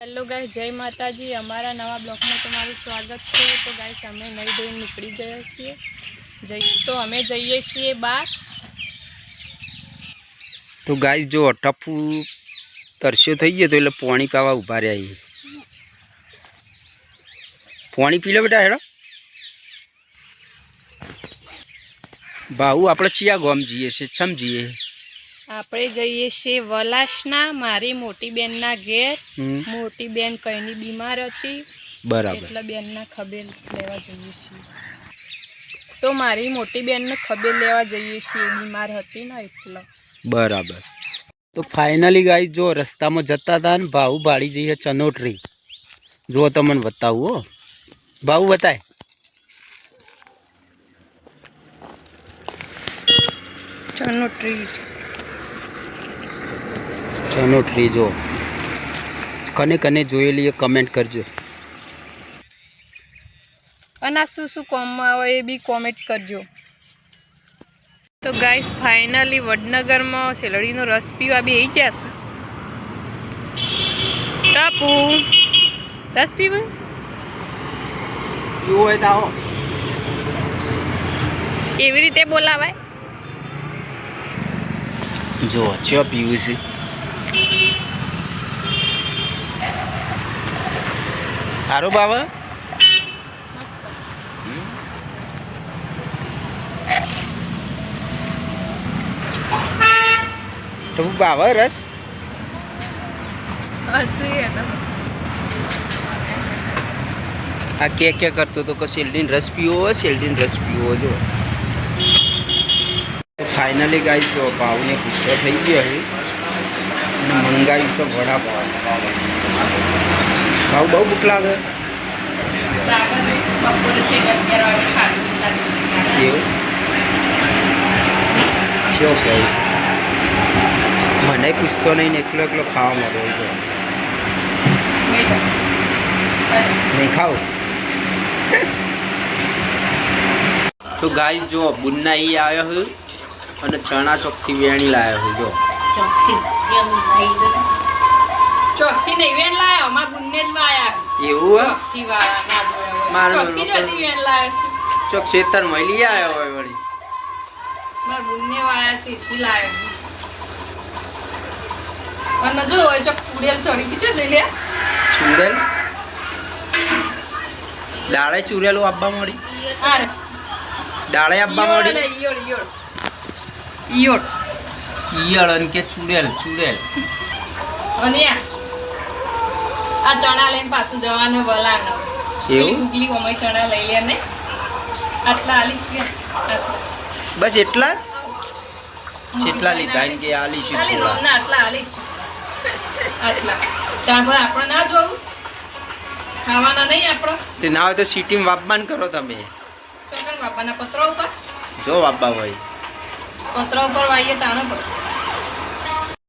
Hello guys, जय माताजी। अमारा नवा ब्लॉग में तुम्हारू स्वागत है। तो गाइस अमे नहीं धोई निकली गया छे तो अमे जईए छे बार। तो गाइस जो टप्पू तरस्यो थई गयो तो એટલે પાણી પાવા ઉભા રહ્યા છે। પાણી પી લે બેટા હેડો। બાહુ આપણે ચિયા ગામ જીએ છે સમજીએ। આપણે જઈએ છીએ વલાસના મારી મોટી બેનના ઘેર। મોટી બેન કઈની બીમાર હતી બરાબર એટલે બેનના ખબર લેવા જઈએ છીએ। તો મારી મોટી બેનને ખબર લેવા જઈએ છીએ, બીમાર હતી ને એટલે। बराबर। तो फाइनली गाइस जो रस्ता में जता था ने भाऊ बाड़ी जइए चनोटरी। जो तमन बताऊ हो भाऊ बताए। चनोटरी चनोटरी जो कने कने जोयेली कमेंट करजो અને આ શું શું કોમમાં આવે એ બી કોમેન્ટ કરજો। तो गाइस फाइनली वडनगर में सेलड़ी रस पीवा भी आई गया छे। टापू रस पीव एवी रीते बोलावाय। जो अच्छा पीवू से हारो बाबा तो बाबा रस आ क्या करते तो सेल्डीन रस पीओ सेल्डीन रस पीओ जो। तो फाइनली गाइस जो पाव ने पूछो थी गयो है मंगाई सब वड़ा पाव भाव बहु भूख लागे મને પૂછતો નહીં ને એકલો એકલો ખાવા મળ્યો નહીં ખાવ। तो गाइस जो बुन्ना ही आयो है और चना चौकथी वेणी लायो है जो ચોકથી નહીં વેણ લાયો, માર બુન્ને જ વાયા એવું ચોકથી વાળા ના જોયો માર ચોકથી જતી વેણ લાયો છે। ચોક ખેતર માં લઈ આયો હોય વળી માર બુન્ને વાયા છે થી લાયો છે। અને જો હોય ચોક ચૂડેલ ચડી ગઈ છે લઈ લે ચૂડેલ દાળે ચૂરેલું આપવા મળી આરે દાળે આપવા મળી ઈયોળ ઈયોળ ઈયોળ ઈયળ કે ચૂડેલ ચૂડેલ અને આ ચણા લઈને પાછું જવાનું વલાણ એવું ઉગલી ઓમે ચણા લઈ લે ને આટલા આલી છે બસ એટલા જ જેટલા લીધા ને કે આલી છે આલી નો ના આટલા આલી આટલા ત્યાર પછી આપણે ના જોવું ખાવાના નહીં આપણો તે ના હોય તો સિટી માં વાપમાન કરો તમે ચોકન બાપાના પત્ર ઉપર જો વાપા હોય પત્ર ઉપર વાઈએ તાનો પડશે।